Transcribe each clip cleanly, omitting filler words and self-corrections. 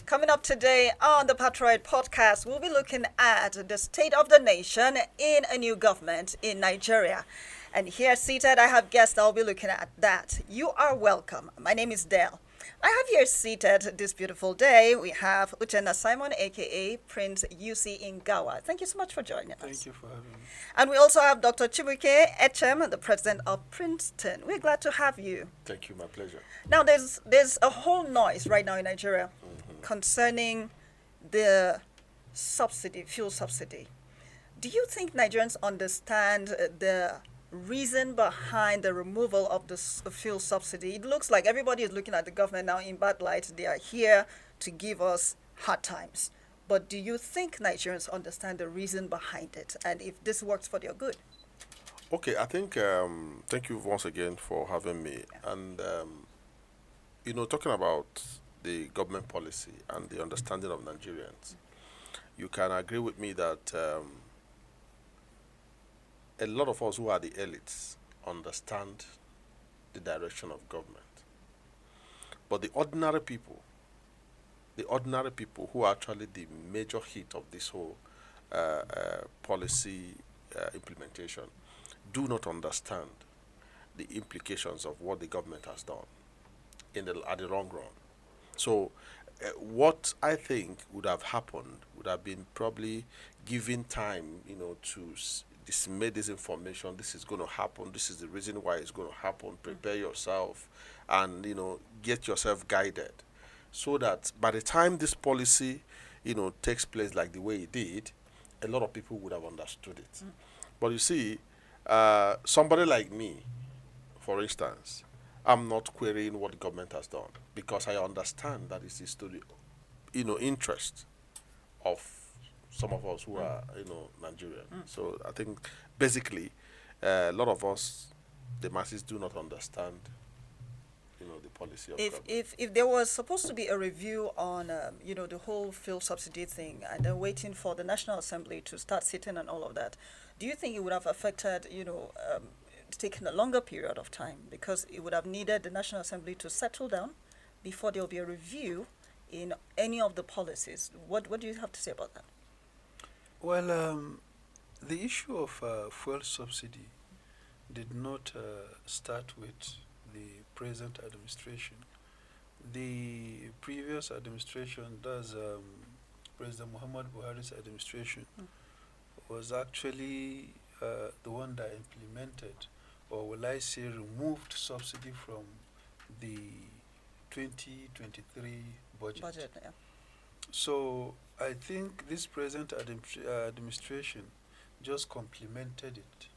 Coming up today on the Patriot Podcast, we'll be looking at the state of the nation in a new government in Nigeria. And here seated, I have guests that will be looking at that. You are welcome. My name is Dale. I have here seated this beautiful day. We have Lieutenant Simon, a.k.a. Prince UC Ngawa. Thank you so much for joining us. Thank you for having me. And we also have Dr. Chibuike Echem, the president of Princeton. We're glad to have you. Thank you, my pleasure. Now, there's a whole noise right now in Nigeria concerning the subsidy, fuel subsidy. Do you think Nigerians understand the reason behind the removal of the fuel subsidy? It looks like everybody is looking at the government now in bad light. They are here to give us hard times. But do you think Nigerians understand the reason behind it and if this works for their good? Okay, I think, thank you once again for having me. Yeah. And, talking about the government policy and the understanding of Nigerians, you can agree with me that a lot of us who are the elites understand the direction of government. But the ordinary people who are actually the major hit of this whole policy implementation do not understand the implications of what the government has done at the long run. So what I think would have happened would have been probably giving time, to disseminate this information. This is going to happen. This is the reason why it's going to happen. Prepare yourself and, get yourself guided so that by the time this policy, takes place like the way it did, a lot of people would have understood it. But you see, somebody like me, for instance, I'm not querying what the government has done because I understand that it is to the, interest of some of us who are, Nigerian. So I think basically a lot of us, the masses, do not understand, the policy of government. If there was supposed to be a review on, the whole fuel subsidy thing and they're waiting for the National Assembly to start sitting and all of that, do you think it would have affected, taken a longer period of time because it would have needed the National Assembly to settle down before there will be a review in any of the policies? What do you have to say about that? Well, the issue of fuel subsidy did not start with the present administration. The previous administration, that's President Muhammad Buhari's administration, was actually the one that implemented, or will I say removed, subsidy from the 2023 budget. Yeah. So I think this present administration just complemented it.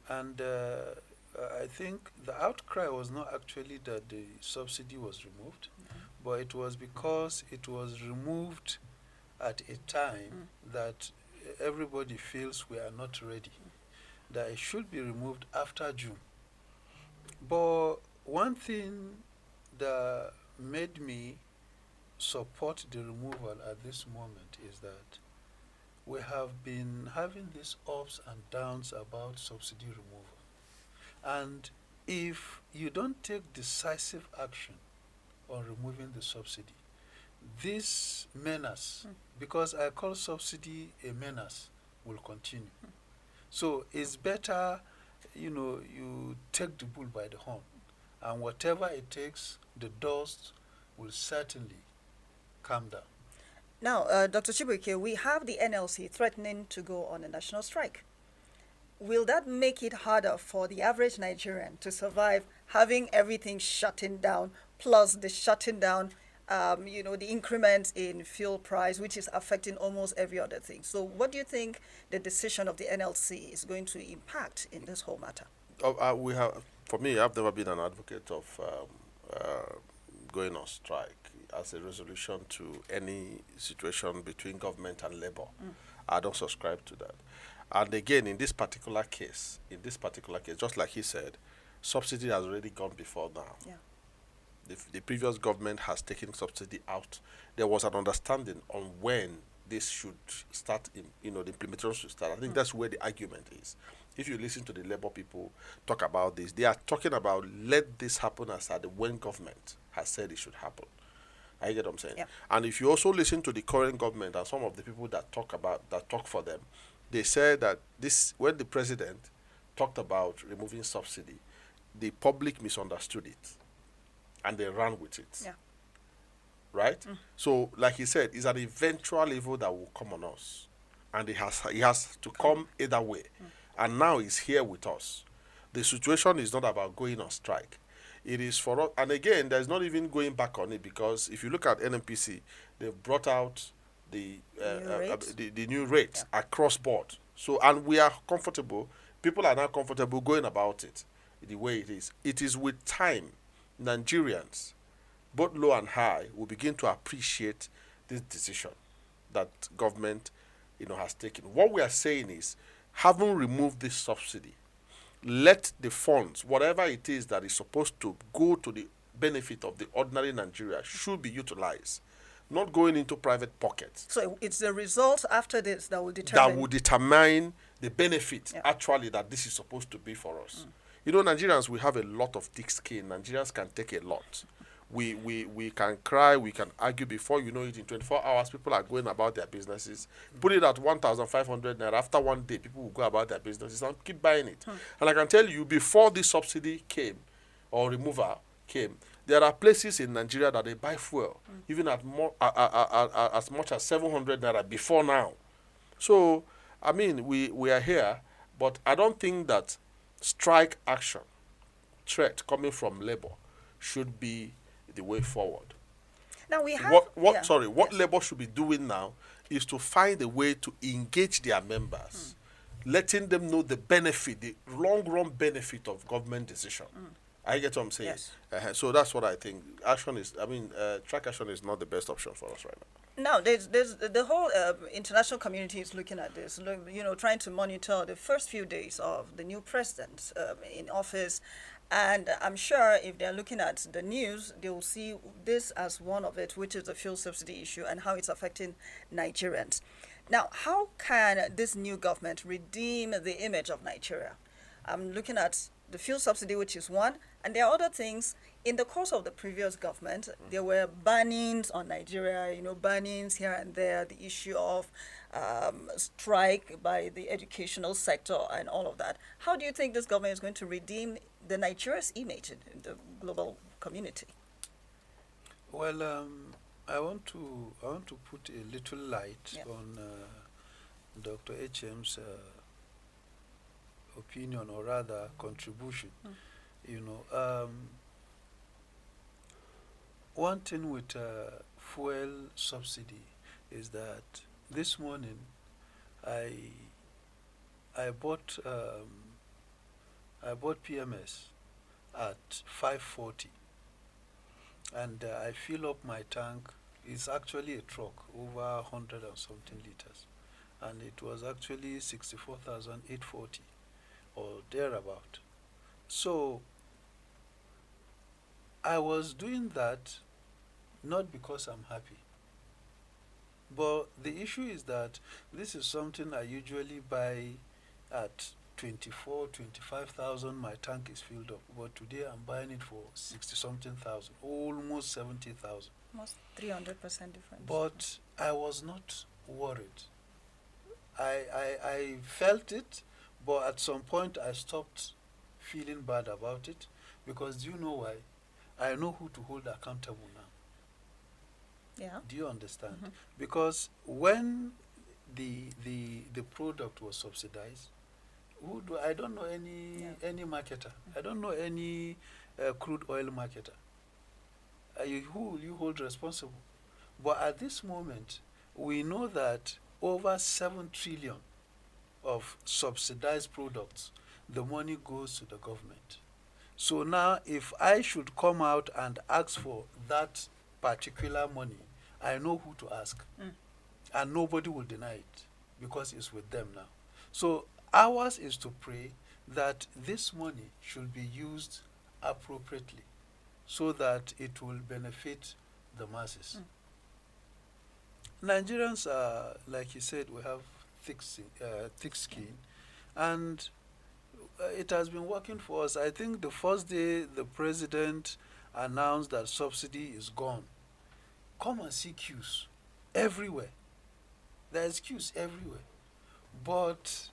And I think the outcry was not actually that the subsidy was removed, but it was because it was removed at a time that everybody feels we are not ready, that it should be removed after June. But one thing that made me support the removal at this moment is that we have been having these ups and downs about subsidy removal. And if you don't take decisive action on removing the subsidy, this menace, because I call subsidy a menace, will continue. So it's better, you take the bull by the horn, and whatever it takes, the dust will certainly calm down. Now, Dr. Chibuike, we have the NLC threatening to go on a national strike. Will that make it harder for the average Nigerian to survive having everything shutting down, plus the shutting down, the increment in fuel price, which is affecting almost every other thing? So what do you think the decision of the NLC is going to impact in this whole matter? For me, I've never been an advocate of going on strike as a resolution to any situation between government and labor. I don't subscribe to that. And again, in this particular case, just like he said, subsidy has already gone before now. Yeah. The previous government has taken subsidy out. There was an understanding on when this should start, the implementation should start. I think that's where the argument is. If you listen to the labor people talk about this, they are talking about let this happen as at when government has said it should happen. I get what I'm saying. Yeah. And if you also listen to the current government and some of the people that talk for them, they say that this when the president talked about removing subsidy, the public misunderstood it, and they ran with it. Yeah. Right. So, like he said, it's an eventual evil that will come on us, and it has to come either way. And now it's here with us. The situation is not about going on strike. It is for us, and again, there's not even going back on it, because if you look at NNPC, they've brought out the new rates across board. So, and we are comfortable. People are now comfortable going about it the way it is. It is with time, Nigerians, both low and high, will begin to appreciate this decision that government, has taken. What we are saying is, having removed this subsidy, let the funds, whatever it is that is supposed to go to the benefit of the ordinary Nigeria, should be utilized, not going into private pockets. So it's the results after this that will determine the benefit actually that this is supposed to be for us. Nigerians, we have a lot of thick skin. Nigerians can take a lot. We can cry, we can argue. Before you know it, in 24 hours, people are going about their businesses. Put it at 1,500 naira. After one day, people will go about their businesses and keep buying it. And I can tell you, before this subsidy came, or removal came, there are places in Nigeria that they buy fuel, even at as much as 700 naira before now. So, I mean, we are here, but I don't think that strike action, threat coming from labor, should be the way forward. Now we have what labor should be doing now is to find a way to engage their members, letting them know the benefit, the long run benefit of government decision. I get what I'm saying. Yes. So that's what I think. Track action is not the best option for us right now. Now, there's the whole international community is looking at this, trying to monitor the first few days of the new president in office. And I'm sure if they're looking at the news, they will see this as one of it, which is the fuel subsidy issue and how it's affecting Nigerians. Now, how can this new government redeem the image of Nigeria? I'm looking at the fuel subsidy, which is one, and there are other things. In the course of the previous government, there were bannings on Nigeria, bannings here and there, the issue of strike by the educational sector and all of that. How do you think this government is going to redeem the Nigeria's image in the global community? Well, I want to put a little light on Dr. Echem's opinion, or rather contribution. One thing with fuel subsidy is that this morning I bought PMS at 540, and I fill up my tank. It's actually a truck over 100 and something liters, and it was actually 64,840 or thereabout. So I was doing that not because I'm happy, but the issue is that this is something I usually buy at 25,000. My tank is filled up, but today I'm buying it for 60 something thousand, almost 70,000. Almost 300% difference. But I was not worried. I felt it, but at some point I stopped feeling bad about it, because do you know why? I know who to hold accountable now. Yeah. Do you understand? Because when the product was subsidized, I don't know any marketer. I don't know any crude oil marketer. Who will you hold responsible? But at this moment, we know that over 7 trillion of subsidized products, the money goes to the government. So now, if I should come out and ask for that particular money, I know who to ask. And nobody will deny it, because it's with them now. So ours is to pray that this money should be used appropriately, so that it will benefit the masses. Nigerians are, like you said, we have thick skin, and it has been working for us. I think the first day the president announced that subsidy is gone, come and see queues everywhere. There's queues everywhere. But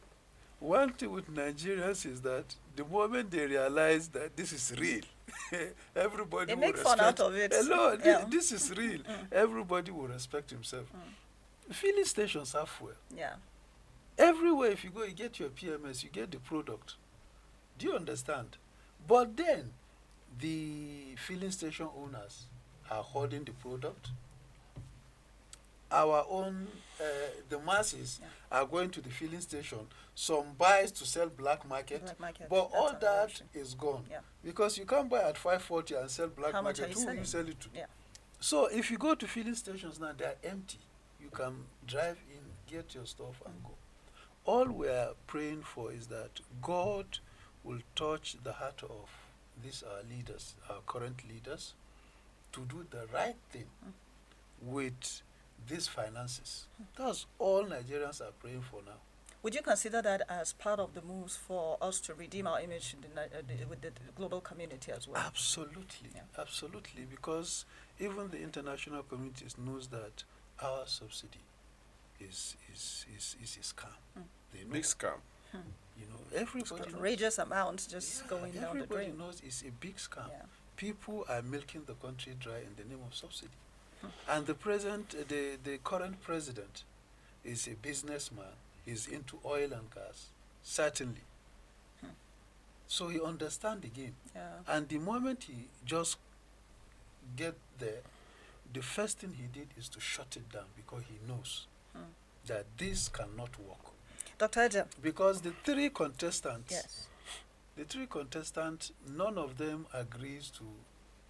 one thing with Nigerians is that the moment they realize that this is real, everybody They will make respect. fun out of it. Hello, Yeah. this is real. Everybody will respect himself. Filling stations have fuel. Yeah. Everywhere, if you go, you get your PMS, you get the product. Do you understand? But then, the filling station owners are holding the product. Our own, the masses are going to the filling station. Some buys to sell black market, Black market, but that's all another that option. is gone. Yeah. Because you can't buy at 540 and sell black How much market. are you Who will you selling? sell it to? Yeah. So if you go to filling stations now, they are empty. You can drive in, get your stuff and go. All we are praying for is that God will touch the heart of these our leaders, our current leaders, to do the right thing with these finances. That's all Nigerians are praying for now. Would you consider that as part of the moves for us to redeem our image in with the global community as well? Absolutely, Yeah. absolutely, because even the international communities knows that our subsidy is a scam. They know, Big scam. you know, everybody knows. Outrageous amounts just going down the everybody drain. knows it's a big scam. Yeah. People are milking the country dry in the name of subsidy. And the current president is a businessman. He's into oil and gas, certainly. So he understands the game. Yeah. And the moment he just get there, the first thing he did is to shut it down because he knows that this cannot work. Dr. Echem. Because the three contestants, Yes. none of them agrees to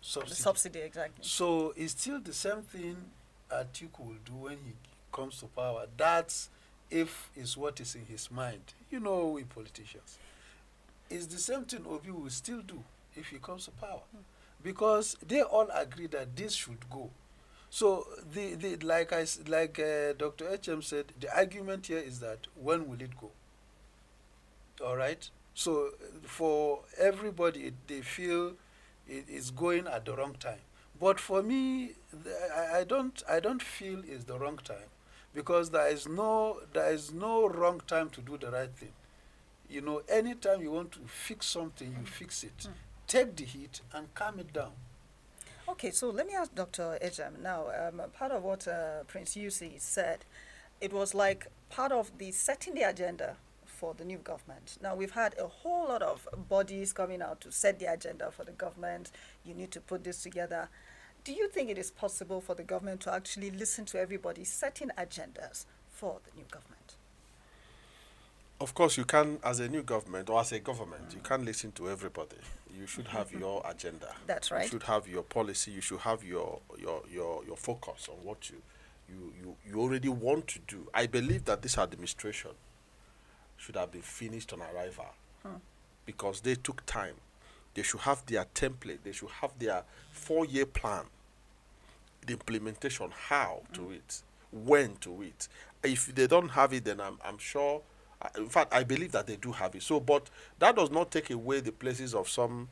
The subsidy. subsidy, exactly. So it's still the same thing Atiku will do when he comes to power. That's if is what is in his mind. You know, we politicians. It's the same thing Obi will still do if he comes to power. Because they all agree that this should go. So like Dr. Echem said, the argument here is that when will it go? All right. So for everybody, they feel it is going at the wrong time. But for me, I don't feel it's the wrong time, because there is no wrong time to do the right thing. You know, anytime you want to fix something, you fix it. Take the heat and calm it down. Okay, so let me ask Dr. Echem now. Part of what Prince Yussi said, it was like part of the setting the agenda for the new government. Now, we've had a whole lot of bodies coming out to set the agenda for the government. You need to put this together. Do you think it is possible for the government to actually listen to everybody setting agendas for the new government? Of course, you can, as a new government or as a government, you can't listen to everybody. You should have your agenda. That's right. You should have your policy. You should have your focus on what you already want to do. I believe that this administration should have been finished on arrival because they took time. They should have their template. They should have their 4-year plan, the implementation, how to it, when to it. If they don't have it, then I'm sure. In fact, I believe that they do have it. So, but that does not take away the places of some,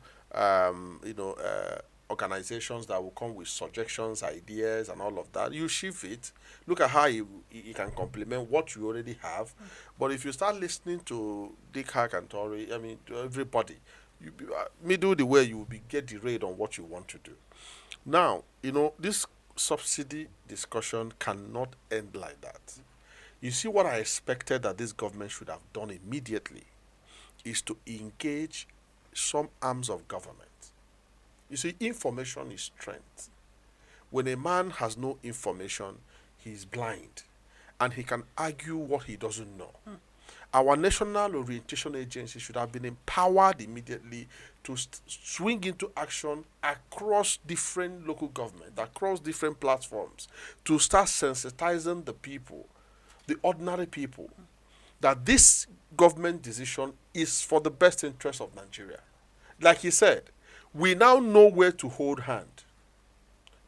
organizations that will come with suggestions, ideas, and all of that. You shift it. Look at how you can complement what you already have. But if you start listening to Dick, Hack, and Tory, to everybody, middle the way you will get derailed on what you want to do. Now, this subsidy discussion cannot end like that. You see, what I expected that this government should have done immediately is to engage some arms of government. You see, information is strength. When a man has no information, he is blind, and he can argue what he doesn't know. Our National Orientation Agency should have been empowered immediately to swing into action across different local government, across different platforms, to start sensitizing the people, the ordinary people, that this government decision is for the best interest of Nigeria. Like he said, we now know where to hold hand.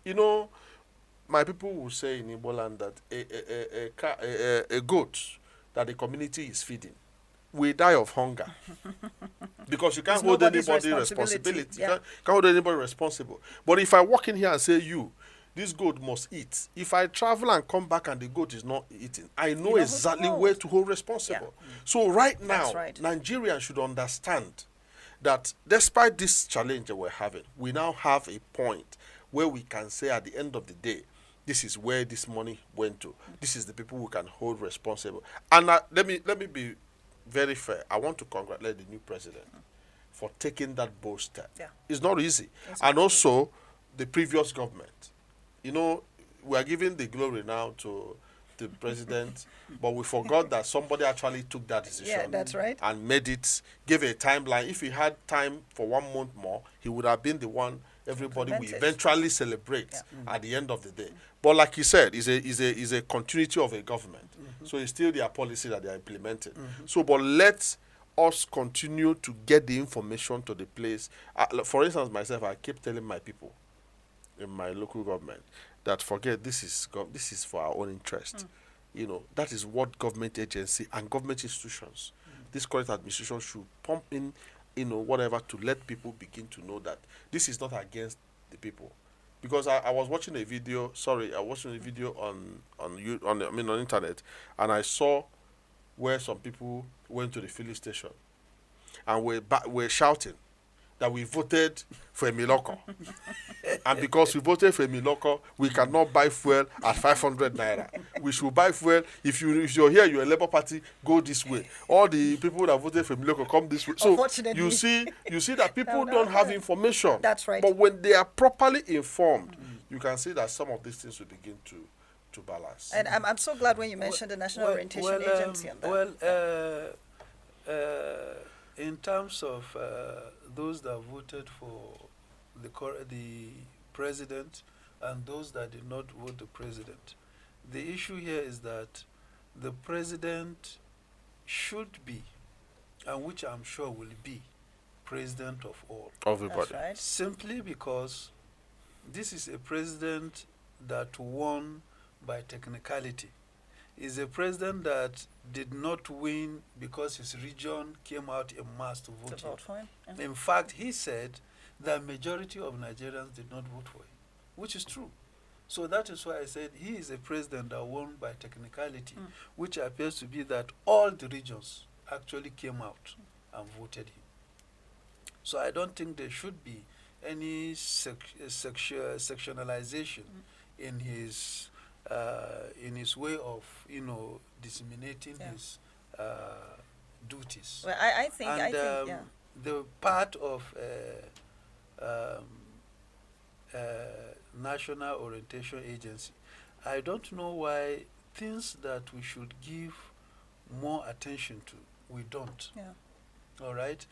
My people will say in Igbo land that a goat that the community is feeding will die of hunger. Because you can't hold anybody responsibility. Yeah. You can't hold anybody responsible. But if I walk in here and say, you this goat must eat. If I travel and come back and the goat is not eating, I know You know exactly who- where to hold responsible. So right now, That's right. Nigerians should understand that despite this challenge that we're having, we now have a point where we can say at the end of the day, this is where this money went to. This is the people who can hold responsible. And let me be very fair. I want to congratulate the new president for taking that bold step. Yeah. It's not easy. It's And not also the previous government. You know, we are giving the glory now to the president, but we forgot that somebody actually took that decision. Yeah, that's right. And made it, gave a timeline. If he had time for 1 month more, he would have been the one everybody will Implement it. eventually celebrate at the end of the day. But like you said, is a continuity of a government. So it's still their policy that they are implementing. So, but let us continue to get the information to the place. For instance, myself, I keep telling my people in my local government that forget this is for our own interest. You know, that is what government agency and government institutions, this current administration should pump in, you know, whatever to let people begin to know that this is not against the people. Because I was watching a video, on internet, and I saw where some people went to the filling station and were shouting that we voted for Emiloko. And because we voted for Emiloko, we cannot buy fuel at 500 naira. We should buy fuel. If you're here, you're a Labour Party, go this way. All the people that voted for Emiloko come this way. So Unfortunately. you see that people don't have information. That's right. But when they are properly informed, you can see that some of these things will begin to balance. And I'm so glad when you mentioned the National Orientation Agency on that. In terms of those that voted for the president and those that did not vote the president, the issue here is that the president should be, and which I'm sure will be, president of all. Everybody. That's right. Simply because this is a president that won by technicality. Is a president that did not win because his region came out en masse to vote To vote for him. Yeah. In fact, he said the majority of Nigerians did not vote for him, which is true. So that is why I said he is a president that won by technicality, which appears to be that all the regions actually came out and voted him. So I don't think there should be any sectionalization in his way of, you know, disseminating his duties. Well, I think, yeah. The part of National Orientation Agency, I don't know why things that we should give more attention to, we don't. Yeah. All right?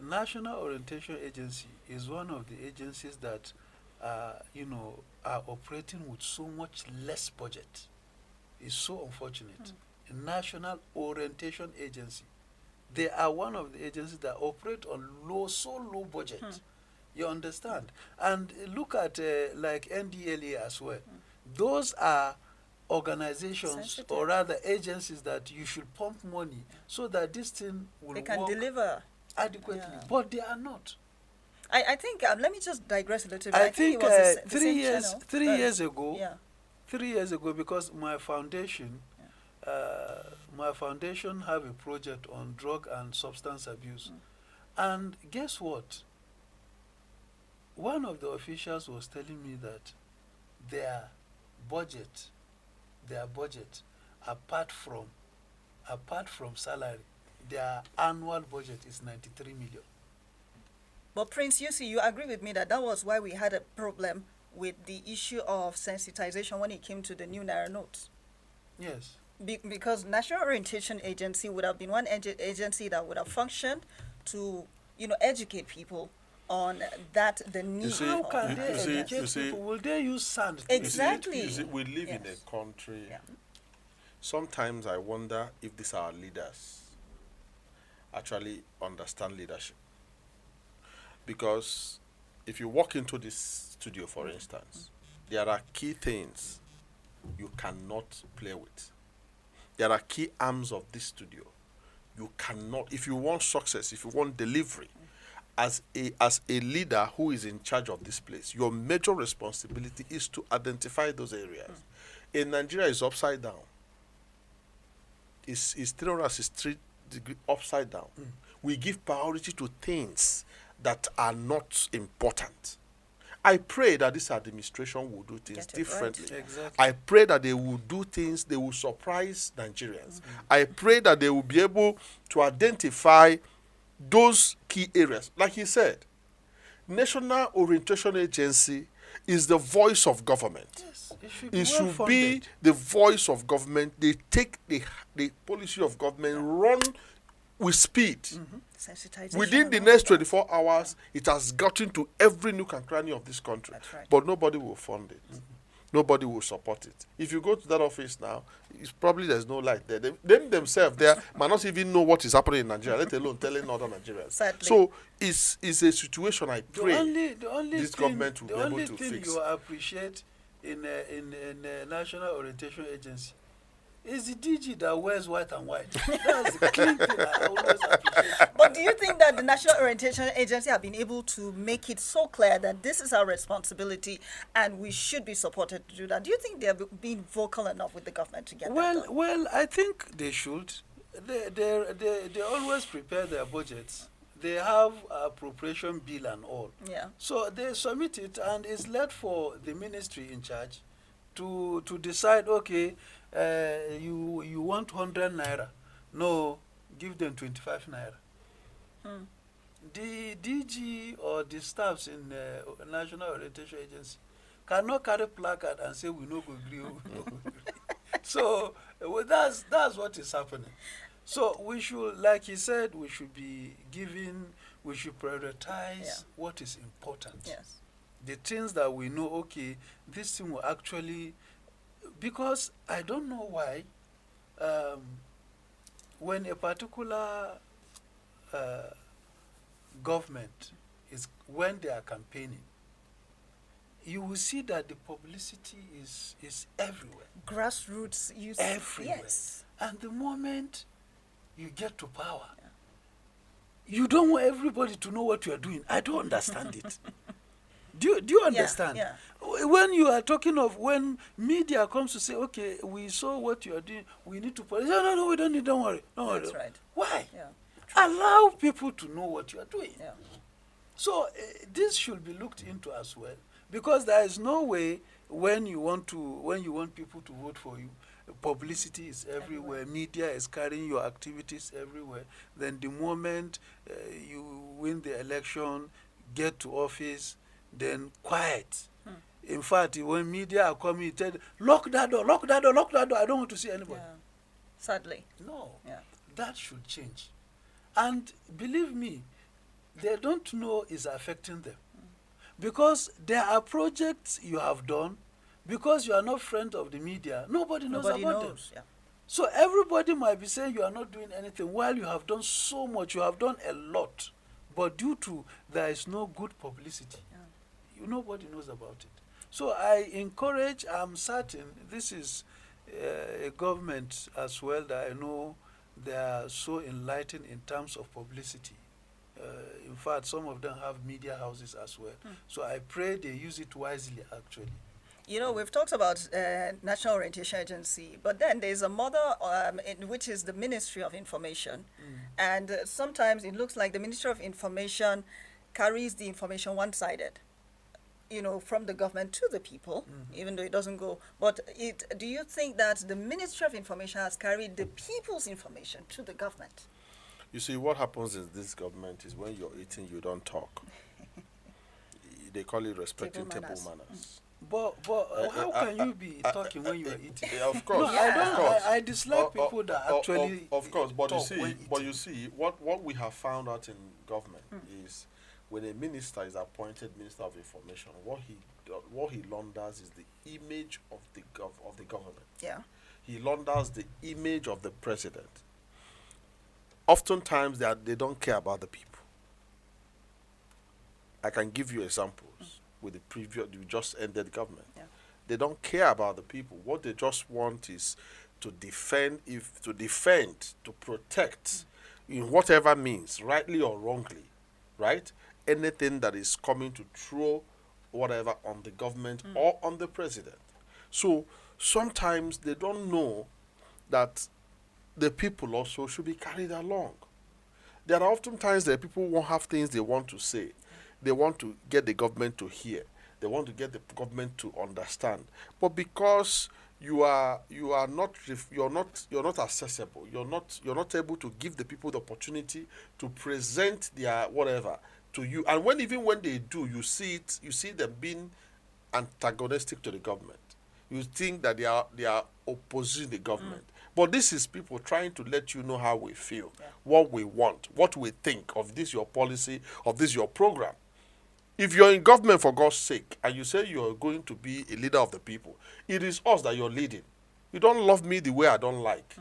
National Orientation Agency is one of the agencies that, are operating with so much less budget. It's so unfortunate. A National Orientation Agency. They are one of the agencies that operate on so low budget. You understand? And look at like NDLA as well. Those are organizations, Sensitive. or rather agencies, that you should pump money so that this thing will They can work deliver adequately. Yeah. But they are not. I think, let me just digress a little bit. I think it was the 3 same years, channel. 3 years ago, Yeah. 3 years ago, because my foundation have a project on drug and substance abuse. And guess what? One of the officials was telling me that their budget, apart from salary, their annual budget is 93 million. But Prince, you agree with me that was why we had a problem with the issue of sensitization when it came to the new Naira notes. Yes. Because National Orientation Agency would have been one agency that would have functioned to, educate people on the need. How can you they see- educate you see- people? Will they use sand? to Exactly. You see, we live in Yes. a country. Yeah. Sometimes I wonder if these our leaders actually understand leadership. Because if you walk into this studio, for instance, there are key things you cannot play with. There are key arms of this studio. You cannot, if you want success, if you want delivery, as a leader who is in charge of this place, your major responsibility is to identify those areas. In Nigeria, it's upside down. It's 363 degree upside down. We give priority to things that are not important. I pray that this administration will do things differently. Right. Exactly. I pray that they will do things, they will surprise Nigerians. I pray that they will be able to identify those key areas. Like he said, National Orientation Agency is the voice of government. Yes, It should be the voice of government. They take the policy of government, run with speed. Sensitization Within the and all next that. 24 hours, it has gotten to every nook and cranny of this country. That's right. But nobody will fund it. Nobody will support it. If you go to that office now, it's probably there's no light there. Them themselves there might not even know what is happening in Nigeria, let alone telling other Nigerians. Sadly. So it's a situation I pray The only this thing, government will the be able only to thing fix. you appreciate in National Orientation Agency is the DG that wears white and white. That's the clean thing I always appreciate. But do you think that the National Orientation Agency have been able to make it so clear that this is our responsibility and we should be supported to do that? Do you think they have been vocal enough with the government to get that done? Well, I think they should. They always prepare their budgets. They have appropriation bill and all. Yeah. So they submit it, and it's left for the ministry in charge to decide. Okay, you want 100 naira? No, give them 25 naira. The DG or the staffs in National Orientation Agency cannot carry placard and say we no go agree. So that's what is happening. So we should, like he said, we should prioritize what is important. Yes. The things that we know, okay, this thing will actually, because I don't know why, when a particular government when they are campaigning, you will see that the publicity is everywhere. Grassroots use Everywhere. Yes. And the moment you get to power, you don't want everybody to know what you are doing. I don't understand it. Do you understand? Yeah. When you are talking of when media comes to say, okay, we saw what you are doing, we need to police. No, we don't need. Don't worry. Don't worry. That's right. Why? Yeah. Allow people to know what you are doing. Yeah. So this should be looked into as well, because there is no way when you want people to vote for you, publicity is everywhere. Media is carrying your activities everywhere. Then the moment you win the election, get to office, then quiet. In fact, when media are coming, tell them, lock that door, lock that door, lock that door. I don't want to see anybody. Yeah. Sadly. No, Yeah. that should change. And believe me, they don't know it's affecting them. Because there are projects you have done, because you are not friend of the media, nobody knows about them. Yeah. So everybody might be saying you are not doing anything while you have done so much, you have done a lot. But due to there is no good publicity, nobody knows about it. So I encourage, I'm certain, this is a government as well that I know they are so enlightened in terms of publicity. In fact, some of them have media houses as well. So I pray they use it wisely, actually. You know, we've talked about National Orientation Agency, but then there's a mother, which is the Ministry of Information. And sometimes it looks like the Ministry of Information carries the information one-sided, from the government to the people, even though it doesn't go. But do you think that the Ministry of Information has carried the people's information to the government? You see, what happens in this government is when you're eating, you don't talk. They call it respecting table manners. But how can you be talking when you are eating? Of course, No, I don't. of course. I dislike people that actually. Of course, but talk when you see, what we have found out in government is when a minister is appointed Minister of Information, what he launders is the image of the government. Yeah. He launders the image of the president. Oftentimes, they don't care about the people. I can give you examples with the previous, you just ended government. Yeah. They don't care about the people. What they just want is to defend, to protect, in whatever means, rightly or wrongly, right? Anything that is coming to throw whatever on the government or on the president. So sometimes they don't know that the people also should be carried along. There are often times that people won't have things they want to say. They want to get the government to hear. They want to get the government to understand. But because you're not accessible. You're not able to give the people the opportunity to present their whatever to you. And even when they do, you see them being antagonistic to the government. You think that they are opposing the government. But this is people trying to let you know how we feel, what we want, what we think of this your policy, of this your program. If you're in government, for God's sake, and you say you're going to be a leader of the people, it is us that you're leading. You don't love me the way I don't like.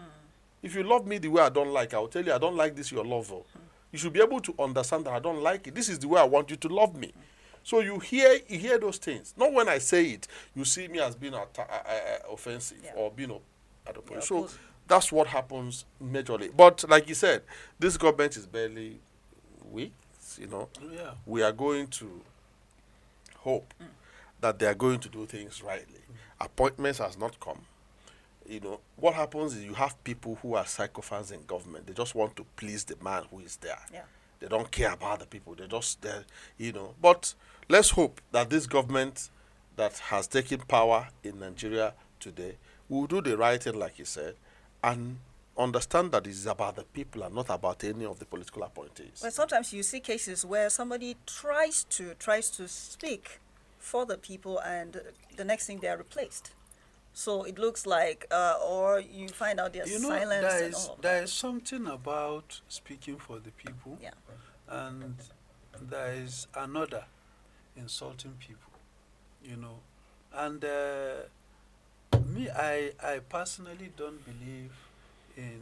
If you love me the way I don't like, I will tell you I don't like this your love. You should be able to understand that I don't like it. This is the way I want you to love me. So you hear those things. Not when I say it, you see me as being offensive or being at a point. So that's what happens majorly. But like you said, this government is barely weak. We are going to hope that they are going to do things rightly. Appointments has not come. What happens is you have people who are psychophants in government. They just want to please the man who is there. They don't care about the people. But let's hope that this government that has taken power in Nigeria today will do the right thing, like you said, and understand that it is about the people and not about any of the political appointees. But sometimes you see cases where somebody tries to speak for the people, and the next thing they are replaced. So it looks like, or you find out they're silenced and all. There is something about speaking for the people, and there is another insulting people, And I personally don't believe in,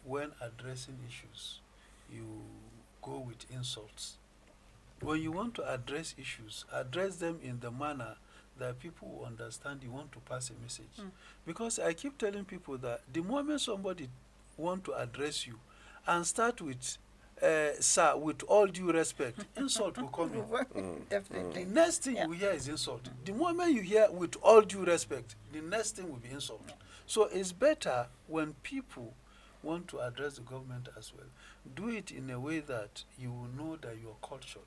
when addressing issues, you go with insults. When you want to address issues, address them in the manner that people will understand you want to pass a message. Because I keep telling people that the moment somebody want to address you and start with, sir, with all due respect, insult will come in. Definitely. The next thing you hear is insult. The moment you hear with all due respect, the next thing will be insult. So it's better when people want to address the government as well, do it in a way that you will know that you are cultured.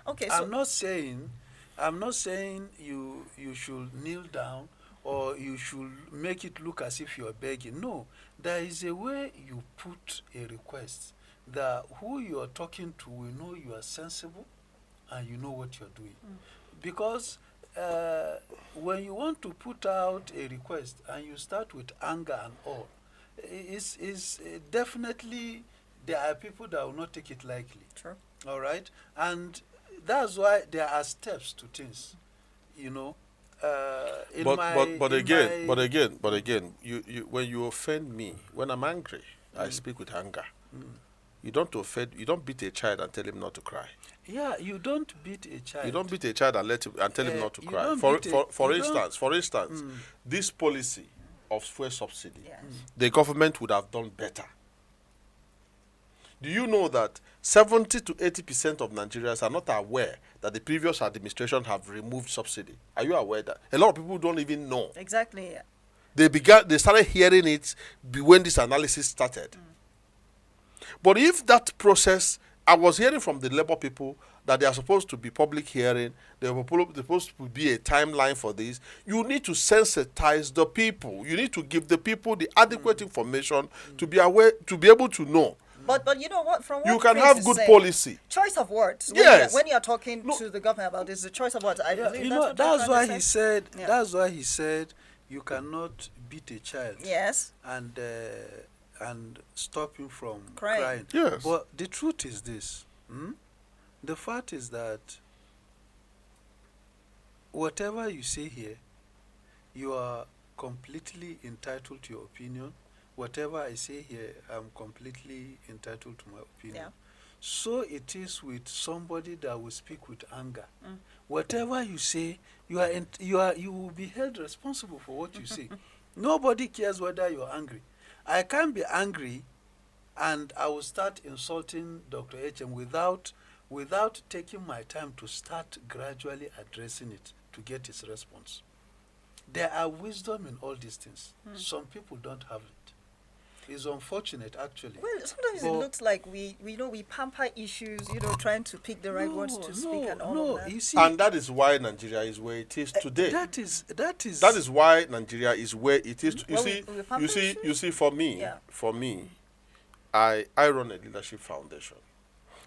Okay, I'm not saying you should kneel down or you should make it look as if you are begging. No, there is a way you put a request that who you are talking to will know you are sensible and you know what you are doing. Because when you want to put out a request and you start with anger and all, is definitely there are people that will not take it lightly. True. All right, and that's why there are steps to things, But again, you when you offend me, when I'm angry, I speak with anger. You don't beat a child and tell him not to cry. Yeah, you don't beat a child. You don't beat a child and tell him not to cry. For instance, this policy of fuel subsidy, the government would have done better. Do you know that 70 to 80% of Nigerians are not aware that the previous administration have removed subsidy? Are you aware that? A lot of people don't even know. Exactly. They started hearing it when this analysis started. But if that process, I was hearing from the Labour people that they are supposed to be public hearing, there was supposed to be a timeline for this. You need to sensitize the people. You need to give the people the adequate information to be aware, to be able to know. But you know what? From what you can Chris have is good saying, policy. Choice of words. Yes. When you're talking to the government about this, the choice of words. I believe that's why he said. Yeah. That's why he said you cannot beat a child. Yes. And stop him from crying. Yes. But the truth is this. The fact is that whatever you say here, you are completely entitled to your opinion. Whatever I say here, I'm completely entitled to my opinion. Yeah. So it is with somebody that will speak with anger. Whatever you say, you will be held responsible for what you say. Nobody cares whether you're angry. I can't be angry and I will start insulting Dr. Echem without taking my time to start gradually addressing it to get his response. There are wisdom in all these things. Some people don't have it. It's unfortunate, actually. Well, sometimes it looks like we pamper issues, trying to pick the right words to speak and all of that. You see, And that is why Nigeria is where it is today. that is Why Nigeria is where it is. Well, we pamper issues? You see, for me, I run a leadership foundation,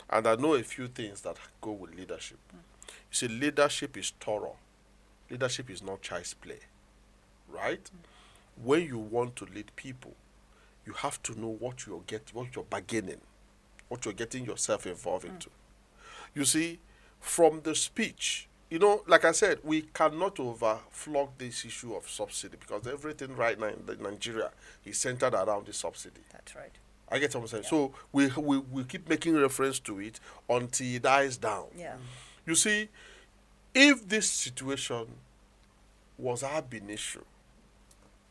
and I know a few things that go with leadership. You see, leadership is thorough. Leadership is not child's play, right? When you want to lead people, you have to know what you're bargaining, what you're getting yourself involved into. You see, from the speech, like I said, we cannot overflog this issue of subsidy because everything right now in Nigeria is centered around the subsidy. That's right. I get what I'm saying. Yeah. So we keep making reference to it until it dies down. Yeah. You see, if this situation was ab initio,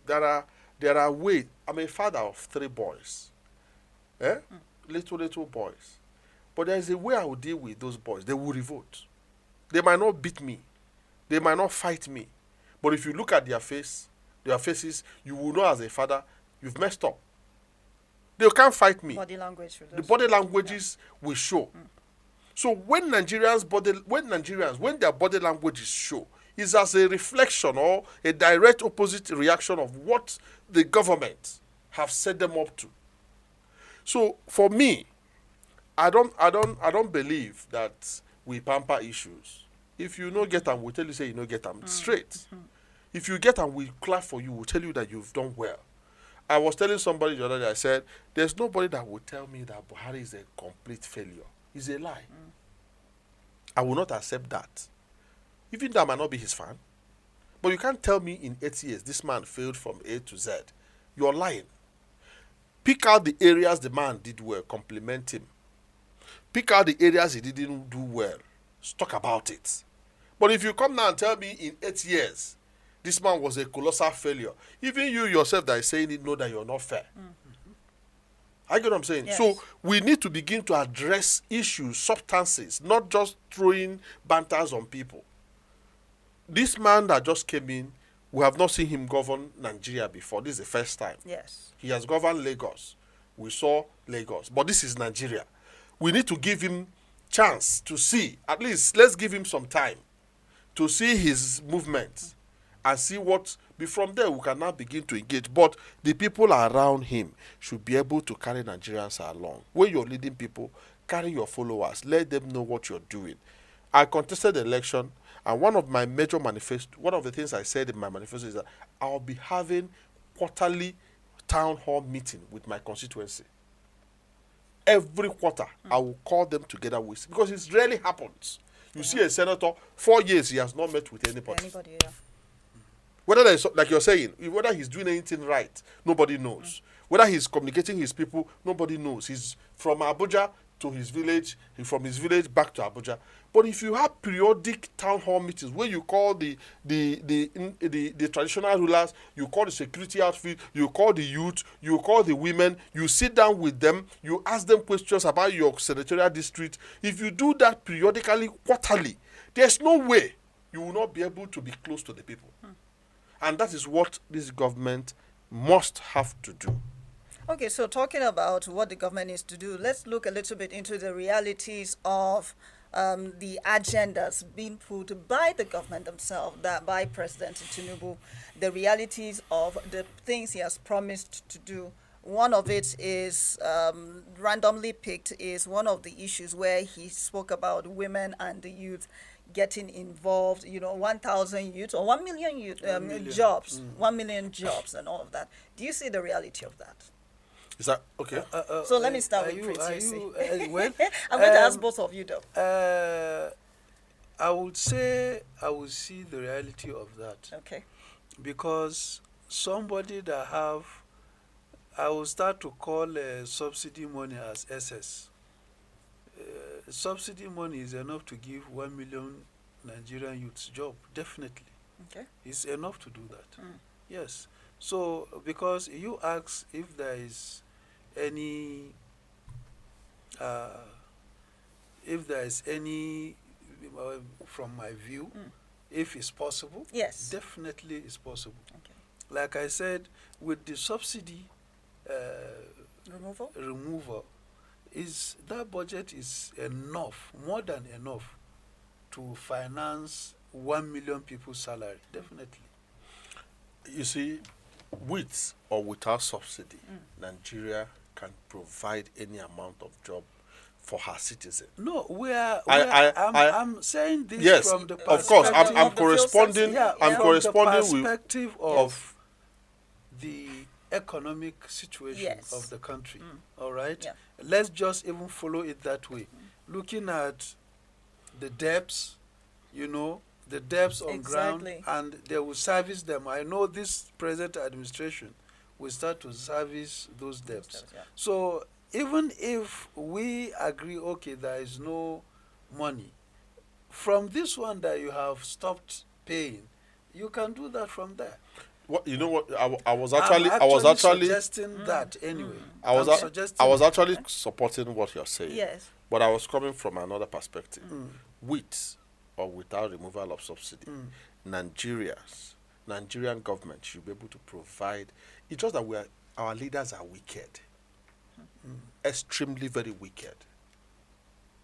there are ways. I'm a father of 3 boys. Little boys. But there is a way I will deal with those boys. They will revolt. They might not beat me. They might not fight me. But if you look at their faces, you will know as a father, you've messed up. They can't fight me. Body language. The body languages will show. So when their body languages show, is as a reflection or a direct opposite reaction of what the government have set them up to. So for me, I don't believe that we pamper issues. If you no get them, we'll tell you say you no get them straight. If you get them, we clap for you. We'll tell you that you've done well. I was telling somebody the other day, I said, there's nobody that will tell me that Buhari is a complete failure. It's a lie. I will not accept that. Even though I might not be his fan. But you can't tell me in 8 years this man failed from A to Z. You're lying. Pick out the areas the man did well, compliment him. Pick out the areas he didn't do well. Talk about it. But if you come now and tell me in 8 years, this man was a colossal failure, even you yourself that is saying it know that you're not fair. I get what I'm saying? Yes. So we need to begin to address issues, substances, not just throwing banters on people. This man that just came in, we have not seen him govern Nigeria before. This is the first time. Yes. He has governed Lagos. We saw Lagos. But this is Nigeria. We need to give him chance to see. At least let's give him some time to see his movements and see what. From there, we can now begin to engage. But the people around him should be able to carry Nigerians along. When you're leading people, carry your followers. Let them know what you're doing. I contested the election. And one of the things I said in my manifesto is that I'll be having quarterly town hall meeting with my constituency. Every quarter, I will call them together because it rarely happens. You see a senator, 4 years, he has not met with anybody. Whether there's, like you're saying, whether he's doing anything right, nobody knows. Whether he's communicating his people, nobody knows. He's from Abuja to his village, from his village back to Abuja. But if you have periodic town hall meetings where you call the traditional rulers, you call the security outfit, you call the youth, you call the women, you sit down with them, you ask them questions about your senatorial district. If you do that periodically, quarterly, there's no way you will not be able to be close to the people. And that is what this government must have to do. Okay, so talking about what the government needs to do, let's look a little bit into the realities of the agendas being put by the government themselves, that by President Tinubu, the realities of the things he has promised to do. One of it is randomly picked is one of the issues where he spoke about women and the youth getting involved, 1,000 youth or 1 million youth jobs, 1 million jobs and all of that. Do you see the reality of that? Is that okay? So let me start with Prince. I'm going to ask both of you though. I would say I will see the reality of that. Okay. Because somebody that I will start to call subsidy money as SS. Subsidy money is enough to give 1 million Nigerian youths job, definitely. Okay. It's enough to do that. Yes. So, because you ask if there is any if there is any, from my view, if it's possible, Yes. definitely it's possible. Okay. Like I said, with the subsidy Removal? removal, is that budget is enough, more than enough, to finance 1 million people's salary? Definitely. You see, with or without subsidy, Nigeria can provide any amount of job for her citizens. No, I'm saying this Yes, from the of course. perspective I'm of the field corresponding. subsidy. yeah, I'm from corresponding the with. perspective of the economic situation Yes. of the country. All right, Yeah. let's just even follow it that way. Looking at the debts, the debts on Exactly. ground, and they will service them. I know this present administration will start to service those debts. Yeah. So even if we agree, okay, there is no money, from this one that you have stopped paying, you can do that from there. What you know? What I was I'm actually suggesting that anyway. I was I'm a- suggesting I was actually supporting what you're saying. Yes. But I was coming from another perspective. Mm. With or without removal of subsidy, Nigerian government should be able to provide. It's just that our leaders are wicked, extremely very wicked.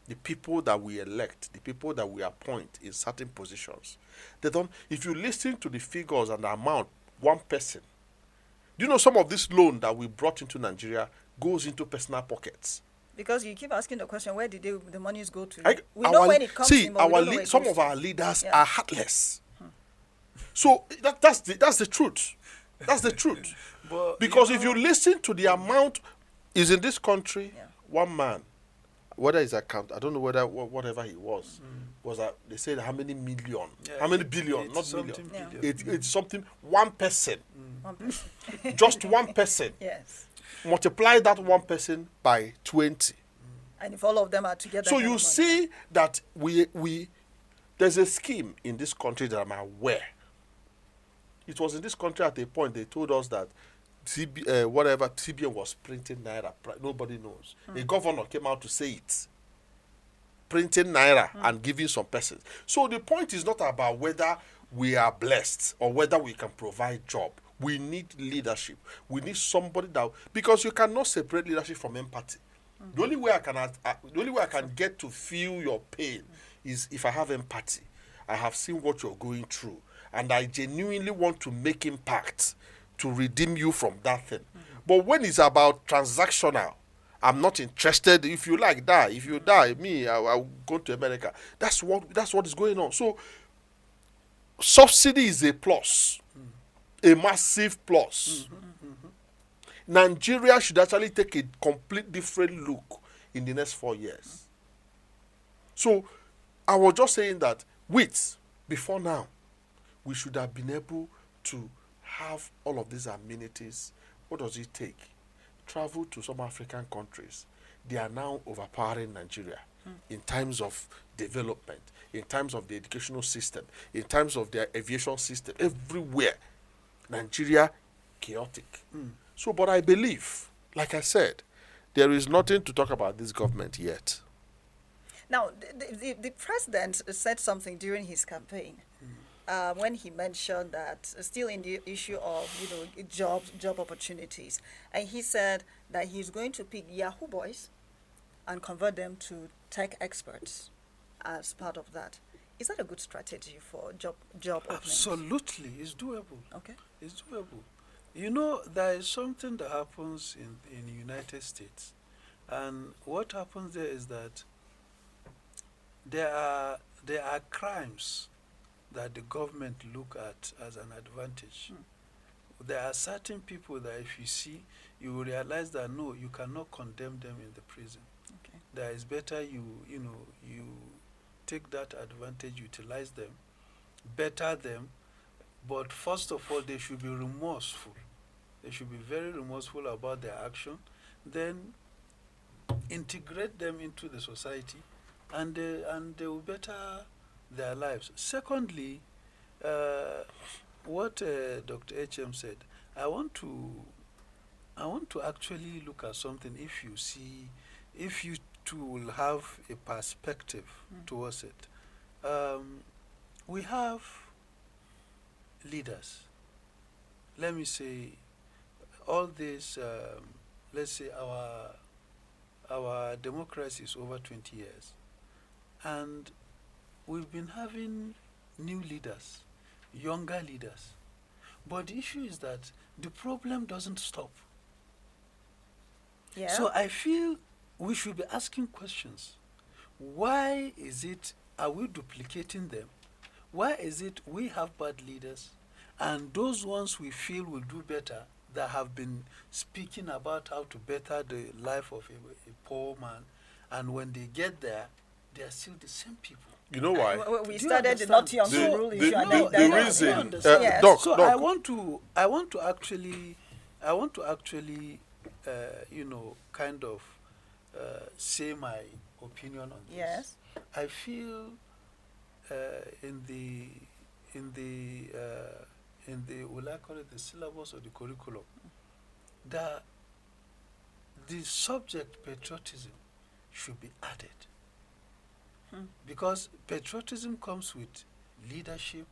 The people that we elect, the people that we appoint in certain positions, they don't. If you listen to the figures and the amount, one person. Do you know some of this loan that we brought into Nigeria goes into personal pockets? Because you keep asking the question, where did the monies go to? Like, We know when it comes in, but we don't know where it some goes of to. our leaders Yeah. are heartless. So that's the truth. That's the truth. But Because if you listen to the amount is in this country, Yeah. one man, whether his account, I don't know whether whatever he was that they said how many million, Yeah, how many billion, not something million. billion. It's something. One person, One person. just one person. Yes. Multiply that one person by 20. And if all of them are together. So kind you of money, see that we there's a scheme in this country that I'm aware. It was in this country at a point they told us that CBN was printing naira. Nobody knows. A governor came out to say it. Printing naira and giving some persons. So the point is not about whether we are blessed or whether we can provide job. We need leadership. We need somebody that, because you cannot separate leadership from empathy. The only way I can get to feel your pain is if I have empathy. I have seen what you're going through, and I genuinely want to make impact to redeem you from that thing. But when it's about transactional, I'm not interested. If you like die, if you die, I'll go to America. That's what is going on. So subsidy is a plus, a massive plus. Nigeria should actually take a complete different look in the next 4 years. So I was just saying that before now, we should have been able to have all of these amenities. What does it take? Travel to some African countries. They are now overpowering Nigeria in terms of development, in terms of the educational system, in terms of their aviation system. Everywhere, Nigeria, chaotic. So, but I believe, like I said, there is nothing to talk about this government yet. Now, the president said something during his campaign when he mentioned that still in the issue of job opportunities, and he said that he's going to pick Yahoo boys and convert them to tech experts as part of that. Is that a good strategy for job openings? Absolutely, it's doable. Okay. It's doable. You know, there is something that happens in the United States, and what happens there is that there are crimes that the government look at as an advantage. There are certain people that if you see, you will realize that no, you cannot condemn them in the prison. Okay. That is better you take that advantage, utilize them, better them, but first of all, they should be remorseful. They should be very remorseful about their action. Then integrate them into the society, and they will better their lives. Secondly, what Dr. Echem said, I want to actually look at something. If you see if you two will have a perspective towards it, we have leaders. Let me say, all this, let's say our democracy is over 20 years, and we've been having new leaders, younger leaders. But the issue is that the problem doesn't stop. Yeah. So I feel we should be asking questions. Why is it, are we duplicating them? Why is it we have bad leaders and those ones we feel will do better, that have been speaking about how to better the life of a poor man, and when they get there, they are still the same people? You know why? We Do you started the not understand? young The- rule the- issue. the- and the then reason- You understand? Yes. Doc, So Doc. I want to actually, kind of say my opinion on this. Yes. I feel in the will I call it the syllabus or the curriculum, that the subject patriotism should be added. Because patriotism comes with leadership,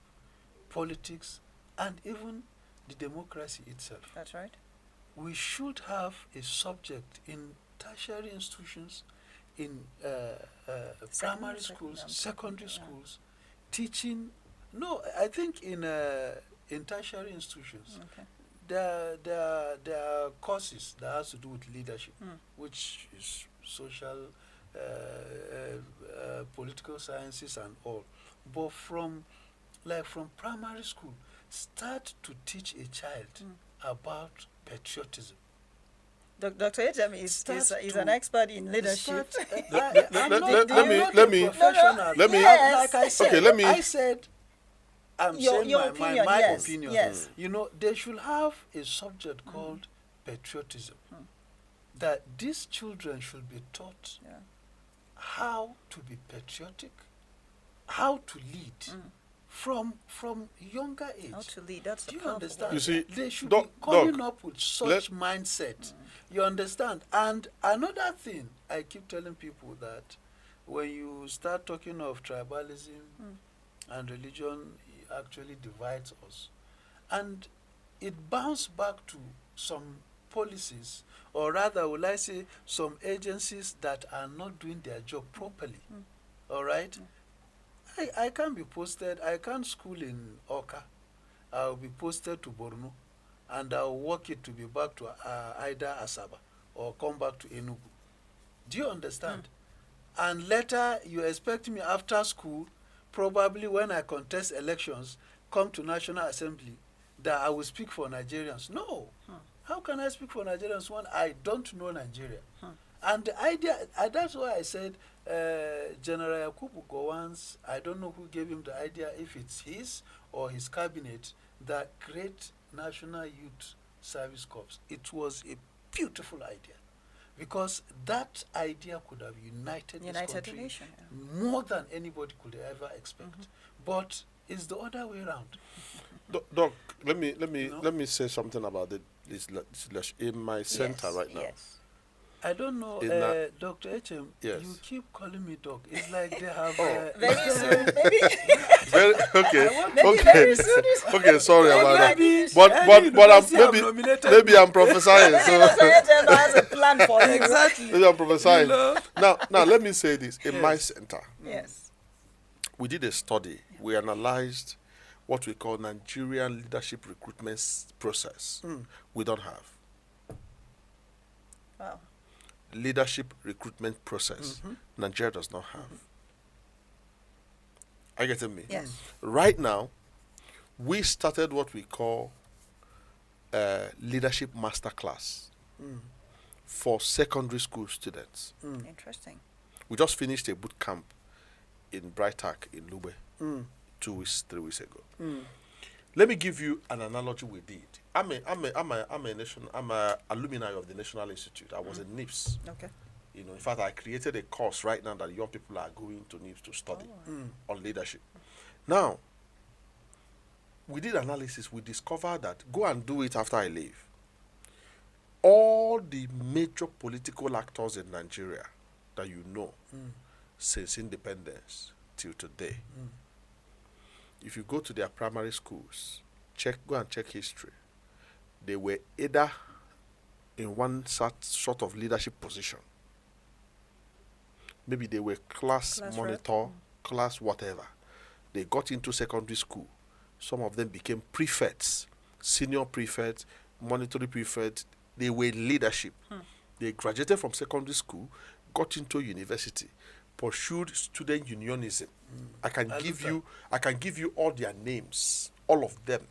politics, and even the democracy itself. That's right. We should have a subject in tertiary institutions, in primary schools, secondary schools, teaching. No, I think in tertiary institutions, Okay. there are courses that has to do with leadership, which is social, political sciences and all. But from primary school, start to teach a child about patriotism. Dr. Echem is an expert in leadership. Let me- Like I said, okay, let me- I said, I'm saying your my opinion, my yes, opinion. yes. You know, they should have a subject called patriotism. That these children should be taught Yeah. how to be patriotic, how to lead from younger age. How to lead. That's Do the you powerful understand? You see, They should Doc- be coming Doc, up with such let- mindset. You understand? And another thing I keep telling people, that when you start talking of tribalism and religion, it actually divides us. And it bounces back to some policies, or rather, will I say, some agencies that are not doing their job properly. All right? I can't be posted. I can't school in Oka. I'll be posted to Borno, and I'll work it to be back to either Asaba or come back to Enugu. Do you understand? And later, you expect me after school, probably when I contest elections, come to National Assembly, that I will speak for Nigerians. No. How can I speak for Nigerians when I don't know Nigeria? And the idea, that's why I said General Yakubu Gowon's, I don't know who gave him the idea, if it's his or his cabinet, that create National Youth Service Corps. It was a beautiful idea, because that idea could have united this United country Nation. more than anybody could ever expect. But it's the other way around. Doc, let No. me say something about this in my center right now. Yes. I don't know, In that- Dr. Echem, Yes. you keep calling me doc. It's like they have... Very soon. Maybe. Okay, Maybe okay, very soon. okay. Sorry about that. Maybe But I'm university have maybe nominated I'm prophesying. Maybe So Dr. Echem has a plan for you. Exactly. maybe I'm prophesying. You know? Now let me say this. In my Yes. center, Yes. we did a study. We analyzed what we call Nigerian leadership recruitment process. We don't have Wow. leadership recruitment process. Nigeria does not have. Are you getting me? Yes. Right now, we started what we call leadership masterclass for secondary school students. Interesting. We just finished a boot camp in Brightak in Lube 3 weeks ago. Let me give you an analogy we did. I'm a alumni of the National Institute. I was in NIPS. Okay. You know, in fact, I created a course right now that young people are going to NIPS to study on leadership. Now, we did analysis. We discovered that, go and do it after I leave, all the major political actors in Nigeria that you know since independence till today, if you go to their primary schools, go and check history, they were either in one sort of leadership position. Maybe they were class monitor, class whatever. They got into secondary school. Some of them became prefects, senior prefects, monetary prefects. They were in leadership. They graduated from secondary school, got into university, pursued student unionism. I can give you all their names, all of them.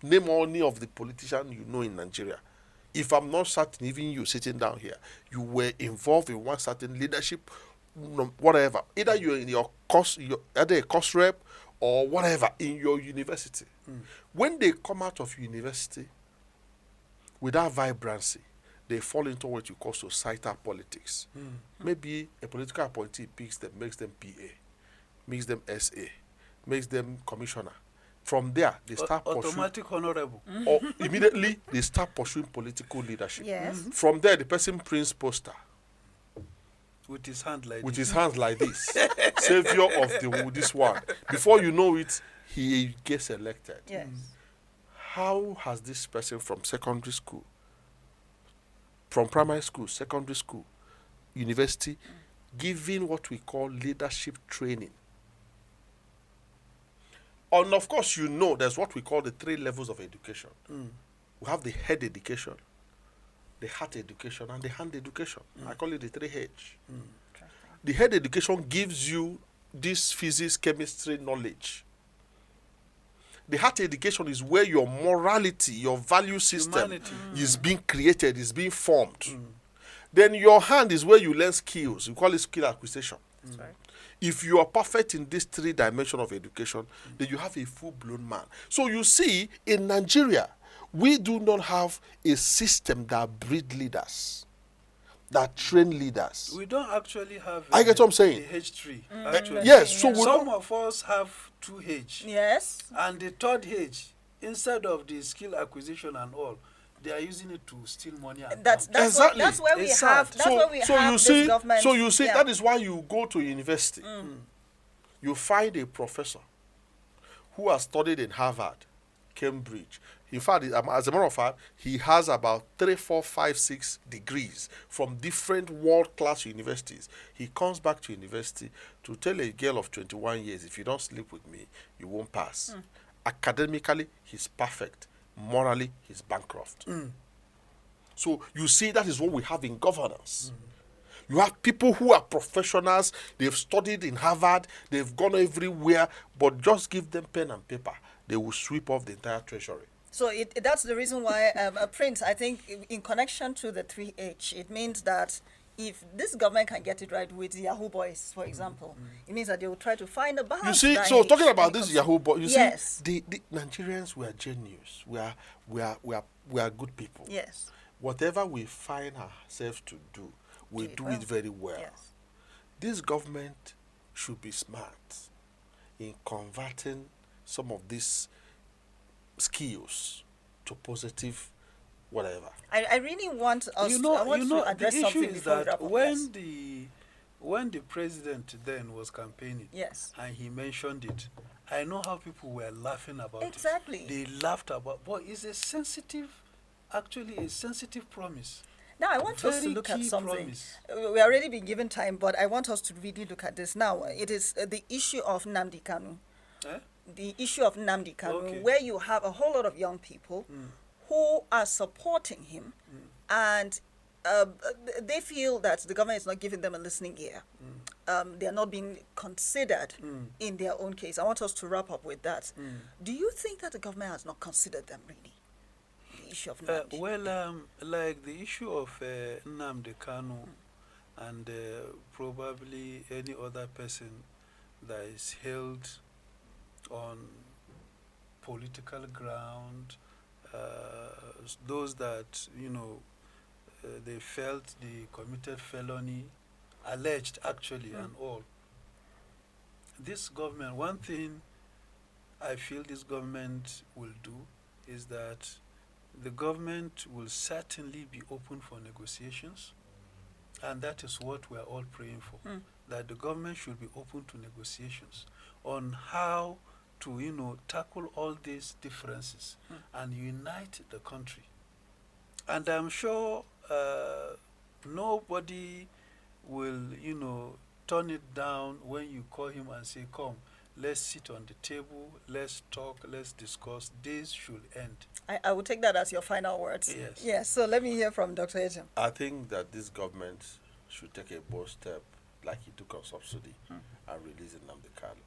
Name any of the politicians you know in Nigeria. If I'm not certain, even you sitting down here, you were involved in one certain leadership, whatever. Either you're in your course, either a course rep or whatever in your university. When they come out of university with that vibrancy, they fall into what you call societal politics. Maybe a political appointee picks them, makes them PA, makes them SA, makes them commissioner. From there, they start automatic honorable. Or immediately they start pursuing political leadership. Yes. From there, the person prints poster with his hand like with this. his hands like this, savior of this one. Before you know it, he gets elected. Yes. How has this person from secondary school, from primary school, secondary school, university, given what we call leadership training? And of course, you know there's what we call the 3 levels of education. We have the head education, the heart education, and the hand education. I call it the 3H. The head education gives you this physics, chemistry knowledge. The heart education is where your morality, your value system is being created, is being formed. Then your hand is where you learn skills. We call it skill acquisition. That's right. If you are perfect in this 3 dimensions of education, then you have a full-blown man. So you see, in Nigeria, we do not have a system that breeds leaders, that train leaders. We don't actually have I get what I'm saying. the H3. Actually. Yes, so some of us have 2H. Yes. And the 3rd H, instead of the skill acquisition and all, they are using it to steal money. And That's Exactly. that's where we It's have. sad. That's where we have you this see, government. so you see, yeah. that is why you go to university. You find a professor who has studied in Harvard, Cambridge. In fact, as a matter of fact, he has about 3, 4, 5, 6 degrees from different world-class universities. He comes back to university to tell a girl of 21 years, if you don't sleep with me, you won't pass. Academically, he's perfect. Morally, he's bankrupt. So you see, that is what we have in governance. You have people who are professionals, they've studied in Harvard, they've gone everywhere, but just give them pen and paper, they will sweep off the entire treasury. So that's the reason why, Prince, I think in connection to the 3H, it means that if this government can get it right with Yahoo boys, for example, it means that they will try to find a balance. You see, that so it- talking about when it this comes Yahoo boy, you Yes. see, the Nigerians, we are genius. We are good people. Yes. Whatever we find ourselves to do, we do it very well. Yes. This government should be smart in converting some of these skills to positive whatever. I really want us You know, I want to the address issue something is before we that wrap up. when the president then was campaigning, Yes. and he mentioned it, I know how people were laughing about Exactly. it. They laughed about, but it's a sensitive promise. Now, I want us to Very look at key something. promise. We already been given time, but I want us to really look at this now. It is the issue of Nnamdi Kanu. Eh? The issue of Nnamdi Kanu, Okay. where you have a whole lot of young people who are supporting him, and they feel that the government is not giving them a listening ear. They are not being considered in their own case. I want us to wrap up with that. Do you think that the government has not considered them really? The issue of Nnamdi. Like the issue of Nnamdi Kanu and probably any other person that is held on political ground, those that, they felt they committed felony, alleged actually, and all. This government, one thing I feel this government will do is that the government will certainly be open for negotiations. And that is what we are all praying for, that the government should be open to negotiations on how to, tackle all these differences and unite the country. And I'm sure nobody will, turn it down when you call him and say, come, let's sit on the table, let's talk, let's discuss. This should end. I will take that as your final words. Yes. Yes. So let me hear from Dr. Echem. I think that this government should take a bold step like he took on subsidy and release Nnamdi Kanu.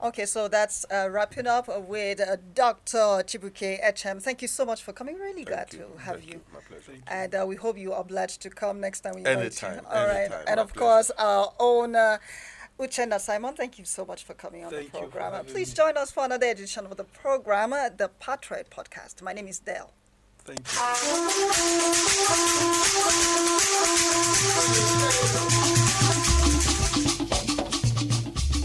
Okay, so that's wrapping up with Dr. Chibuike Echem. Thank you so much for coming. Really glad to have you. My pleasure. And we hope you are obliged to come next time we invite you. Anytime. All right. Anytime. And My of course, pleasure. our own Uchenna Simon, thank you so much for coming on Thank the you for program. having Please me. join us for another edition of the program, the Patriot Podcast. My name is Dale. Thank you.